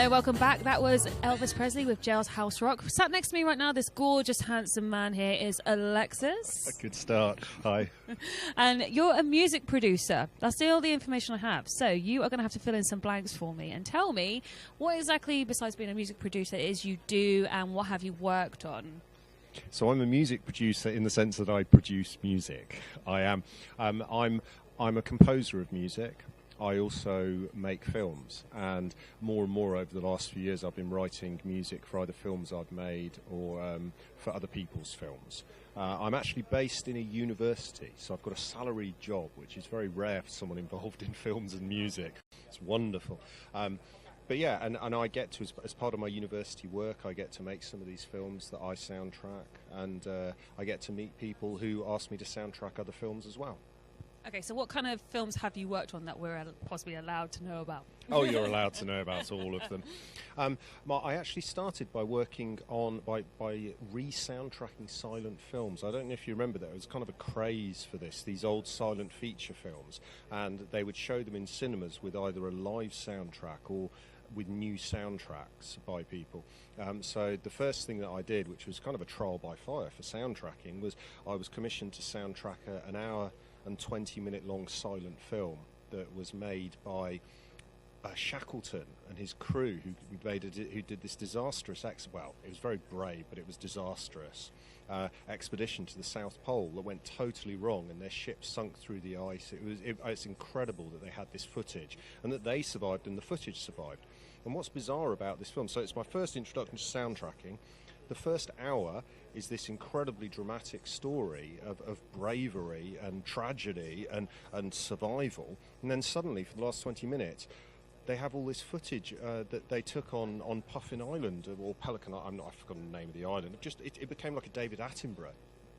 welcome back. That was Elvis Presley with Jail's House Rock. Sat next to me right now, this gorgeous, handsome man here is Alexis. A good start. Hi. And you're a music producer. That's all the information I have. So you are going to have to fill in some blanks for me and tell me what exactly, besides being a music producer, it is you do and what have you worked on. So I'm a music producer in the sense that I produce music. I am. I'm a composer of music. I also make films, and more over the last few years I've been writing music for either films I've made or for other people's films. I'm actually based in a university, so I've got a salaried job, which is very rare for someone involved in films and music. It's wonderful. But yeah, and I get to, as part of my university work, I get to make some of these films that I soundtrack, and I get to meet people who ask me to soundtrack other films as well. Okay, so what kind of films have you worked on that we're possibly allowed to know about? Oh, you're allowed to know about all of them. I actually started by working on, by re-soundtracking silent films. I don't know if you remember that. It was kind of a craze for this, these old silent feature films. And they would show them in cinemas with either a live soundtrack or with new soundtracks by people. So the first thing that I did, which was kind of a trial by fire for soundtracking, was I was commissioned to soundtrack an hour and 20-minute long silent film that was made by Shackleton and his crew, who did this disastrous well, it was very brave, but it was disastrous expedition to the South Pole that went totally wrong, and their ship sunk through the ice. It's incredible that they had this footage and that they survived and the footage survived. And what's bizarre about this film, so it's my first introduction to soundtracking. The first hour is this incredibly dramatic story of bravery and tragedy and survival. And then suddenly, for the last 20 minutes, they have all this footage that they took on Puffin Island, or Pelican Island. I've forgotten the name of the island. It became like a David Attenborough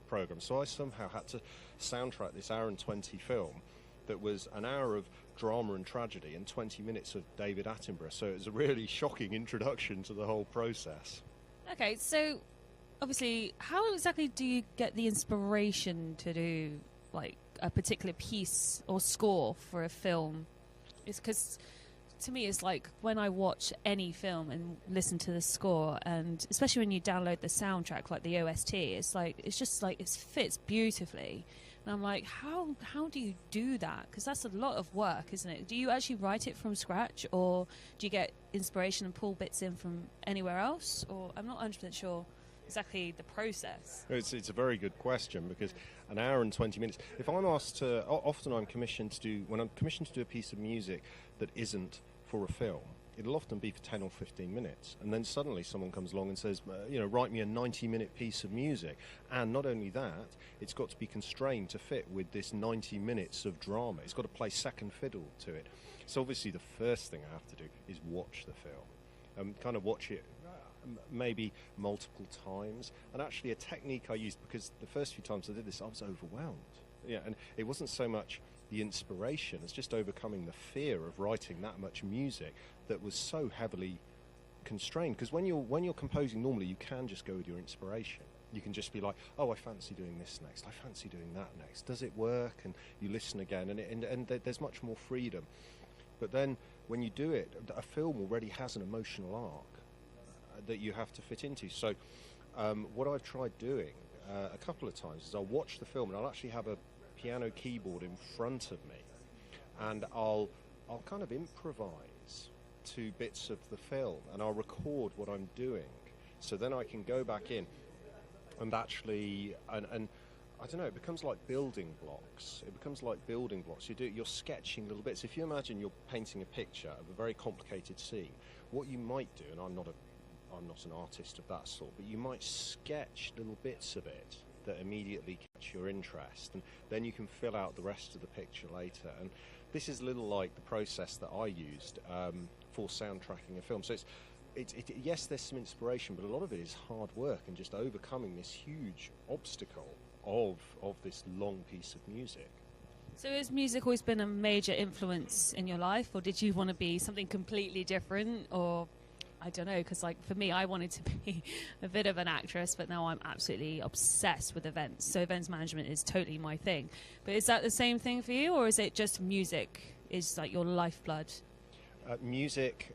program. So I somehow had to soundtrack this hour and 20 film that was an hour of drama and tragedy and 20 minutes of David Attenborough. So it was a really shocking introduction to the whole process. Okay, so obviously, how exactly do you get the inspiration to do like a particular piece or score for a film? It's because to me, it's like when I watch any film and listen to the score, and especially when you download the soundtrack, like the OST, it's just like it fits beautifully. And I'm like, how do you do that? Because that's a lot of work, isn't it? Do you actually write it from scratch, or do you get inspiration and pull bits in from anywhere else? Or I'm not 100% sure exactly the process. It's a very good question, because an hour and 20 minutes, if I'm asked to, often I'm commissioned to do, when I'm commissioned to do a piece of music that isn't for a film, it'll often be for 10 or 15 minutes, and then suddenly someone comes along and says, write me a 90-minute piece of music. And not only that, it's got to be constrained to fit with this 90 minutes of drama. It's got to play second fiddle to it. So obviously the first thing I have to do is watch the film, kind of watch it maybe multiple times. And actually a technique I used, because the first few times I did this, I was overwhelmed. Yeah, and it wasn't so much the inspiration as just overcoming the fear of writing that much music that was so heavily constrained. Because when you're composing normally, you can just go with your inspiration. You can just be like, oh, I fancy doing this next, I fancy doing that next, does it work? And you listen again, and there's much more freedom. But then when you do it, a film already has an emotional arc that you have to fit into. So what I've tried doing a couple of times is I'll watch the film, and I'll actually have a piano keyboard in front of me, and I'll kind of improvise to bits of the film, and I'll record what I'm doing, so then I can go back in and actually and I don't know, it becomes like building blocks. You're sketching little bits. If you imagine you're painting a picture of a very complicated scene, what you might do, and I'm not an artist of that sort, but you might sketch little bits of it that immediately catch your interest, and then you can fill out the rest of the picture later. And this is a little like the process that I used for soundtracking a film. So yes, there's some inspiration, but a lot of it is hard work and just overcoming this huge obstacle of this long piece of music. So has music always been a major influence in your life, or did you want to be something completely different? Or I don't know, because like for me, I wanted to be a bit of an actress, but now I'm absolutely obsessed with events. So events management is totally my thing. But is that the same thing for you, or is it just music is like your lifeblood? Music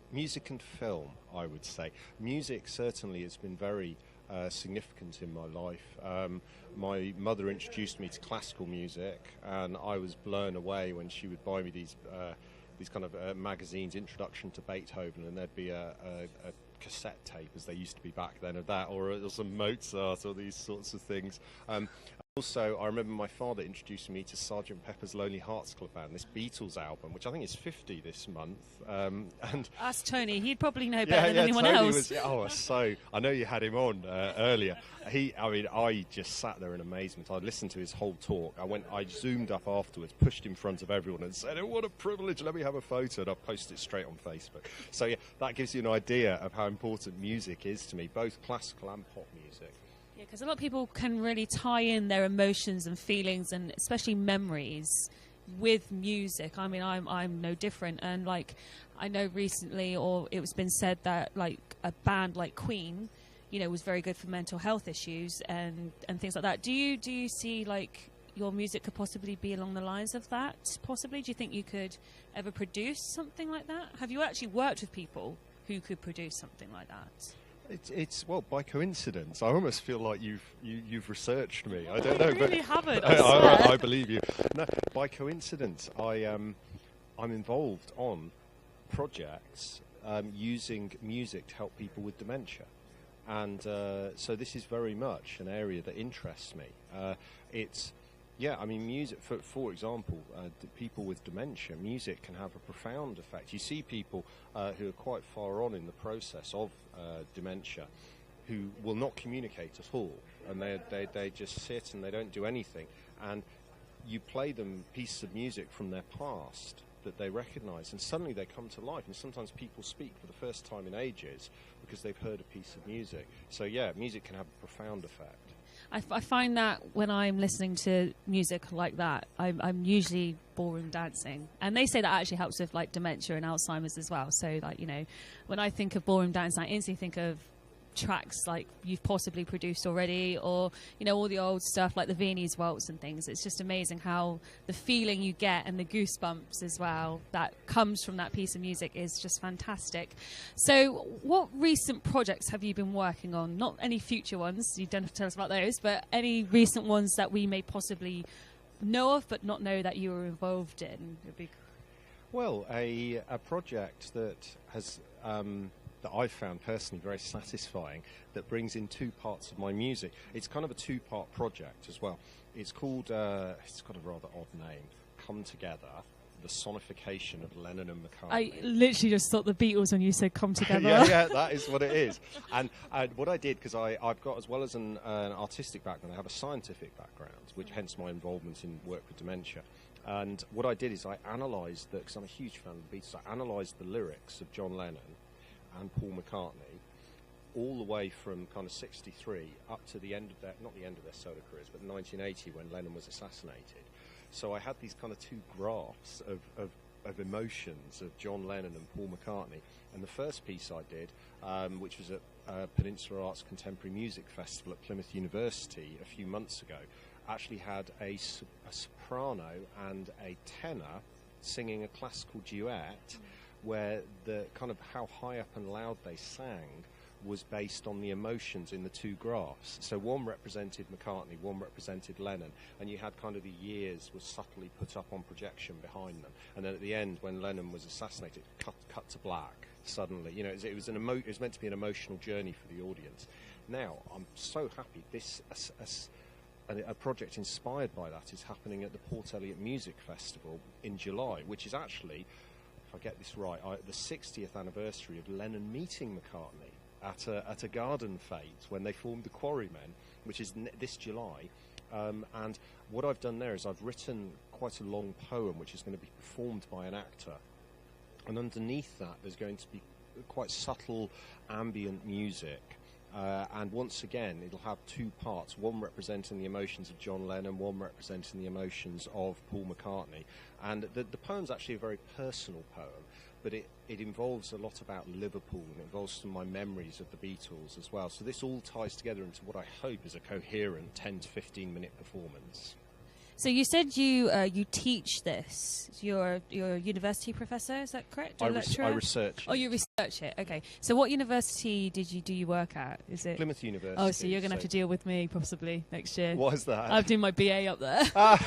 and film, I would say. Music certainly has been very significant in my life. My mother introduced me to classical music, and I was blown away when she would buy me these kind of magazines, Introduction to Beethoven, and there'd be a cassette tape, as they used to be back then, of that, or some Mozart, or these sorts of things. Also, I remember my father introducing me to Sgt. Pepper's Lonely Hearts Club Band, this Beatles album, which I think is 50 this month. And ask Tony; he'd probably know better than anyone else. I know you had him on earlier. I just sat there in amazement. I listened to his whole talk. I zoomed up afterwards, pushed in front of everyone, and said, "Oh, what a privilege! Let me have a photo." And I posted it straight on Facebook. So yeah, that gives you an idea of how important music is to me, both classical and pop music. Yeah, because a lot of people can really tie in their emotions and feelings, and especially memories, with music. I mean, I'm no different. And like, I know recently, or it was been said that like a band like Queen, you know, was very good for mental health issues and things like that. Do you see like your music could possibly be along the lines of that? Possibly, do you think you could ever produce something like that? Have you actually worked with people who could produce something like that? It's well, by coincidence. I almost feel like you've researched me. I don't know, really but haven't. I believe you. No, by coincidence, I'm involved on projects using music to help people with dementia, and so this is very much an area that interests me. Music, for example, people with dementia, music can have a profound effect. You see people who are quite far on in the process of dementia who will not communicate at all, and they just sit and they don't do anything. And you play them pieces of music from their past that they recognise, and suddenly they come to life. And sometimes people speak for the first time in ages because they've heard a piece of music. So yeah, music can have a profound effect. I find that when I'm listening to music like that, I'm usually ballroom dancing. And they say that actually helps with like dementia and Alzheimer's as well. So like, you know, when I think of ballroom dancing, I instantly think of tracks like you've possibly produced already, or, you know, all the old stuff like the Viennese Waltz and things. It's just amazing how the feeling you get and the goosebumps as well that comes from that piece of music is just fantastic. So what recent projects have you been working on? Not any future ones, you don't have to tell us about those, but any recent ones that we may possibly know of but not know that you were involved in? Well, a project that has that I've found personally very satisfying, that brings in two parts of my music. It's kind of a two-part project as well. It's called, it's got a rather odd name, Come Together, the sonification of Lennon and McCartney. I literally just thought the Beatles when you said Come Together. yeah, that is what it is. And what I did, because I've got, as well as an artistic background, I have a scientific background, which hence my involvement in work with dementia. And what I did is I analysed, because I'm a huge fan of the Beatles, I analysed the lyrics of John Lennon and Paul McCartney all the way from kind of 63 up to the end of their, not the end of their solo careers, but 1980 when Lennon was assassinated. So I had these kind of two graphs of emotions of John Lennon and Paul McCartney. And the first piece I did, which was at Peninsula Arts Contemporary Music Festival at Plymouth University a few months ago, actually had a soprano and a tenor singing a classical duet, where the kind of how high up and loud they sang was based on the emotions in the two graphs. So one represented McCartney, one represented Lennon, and you had kind of the years was subtly put up on projection behind them. And then at the end, when Lennon was assassinated, cut to black suddenly. You know, it was meant to be an emotional journey for the audience. Now, I'm so happy a project inspired by that is happening at the Port Eliot Music Festival in July, which is actually, if I get this right, the 60th anniversary of Lennon meeting McCartney at a garden fete when they formed the Quarrymen, which is this July. And what I've done there is I've written quite a long poem which is going to be performed by an actor. And underneath that there's going to be quite subtle ambient music. And once again, it'll have two parts, one representing the emotions of John Lennon, one representing the emotions of Paul McCartney. And the poem's actually a very personal poem, but it involves a lot about Liverpool, and it involves some of my memories of the Beatles as well. So this all ties together into what I hope is a coherent 10 to 15 minute performance. So you said you teach this. You're a university professor, is that correct? Or lecturer? I research. Oh, you research it. Okay. So what university do you work at? Is it Plymouth University? Oh, so you're going to have to deal with me possibly next year. Why is that? I'm doing my BA up there.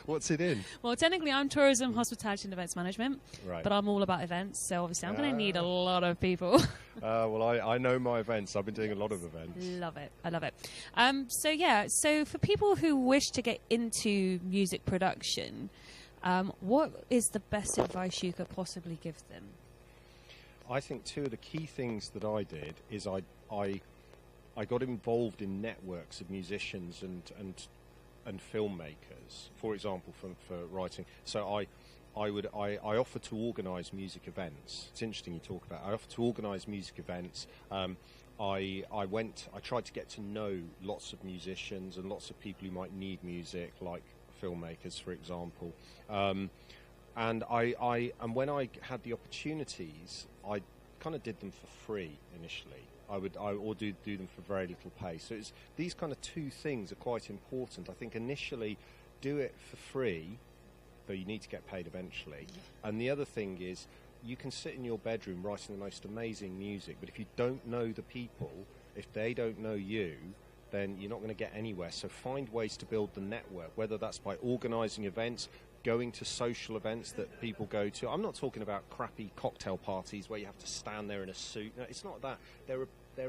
What's it in? Well, technically, I'm tourism, hospitality, and events management. Right. But I'm all about events, so obviously I'm going to need a lot of people. Well, I know my events. I've been doing a lot of events. Love it. I love it. So for people who wish to get into music production, what is the best advice you could possibly give them? I think two of the key things that I did is I got involved in networks of musicians and filmmakers, for example, for writing. So I offer to organise music events. It's interesting you talk about. I offer to organise music events. I tried to get to know lots of musicians and lots of people who might need music, like filmmakers, for example. And when I had the opportunities, I kind of did them for free initially. Or do them for very little pay. So these kind of two things are quite important. I think initially do it for free, though you need to get paid eventually. And the other thing is you can sit in your bedroom writing the most amazing music, but if you don't know the people, if they don't know you, then you're not going to get anywhere. So find ways to build the network, whether that's by organising events, going to social events that people go to. I'm not talking about crappy cocktail parties where you have to stand there in a suit. No, it's not that. There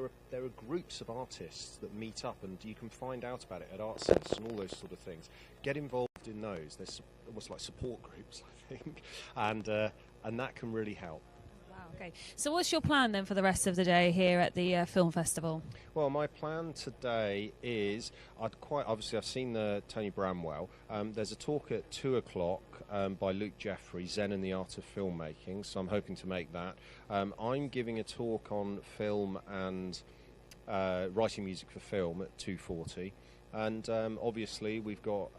are groups of artists that meet up, and you can find out about it at Art Centres and all those sort of things. Get involved in those. There's almost like support groups, I think, and that can really help. Okay, so what's your plan then for the rest of the day here at the film festival? Well, my plan today is I've seen the Tony Bramwell. There's a talk at 2:00 by Luke Jeffrey, Zen and the Art of Filmmaking. So I'm hoping to make that. I'm giving a talk on film and writing music for film at 2:40, and obviously we've got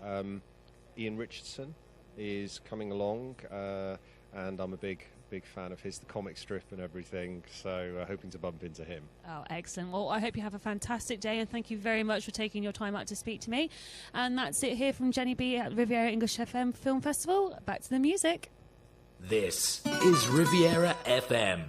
Ian Richardson is coming along, and I'm a big fan of his, the comic strip and everything, so hoping to bump into him. Oh, excellent. Well, I hope you have a fantastic day, and thank you very much for taking your time out to speak to me. And that's it here from Jenny B at Riviera English FM Film Festival. Back to the music. This is Riviera FM.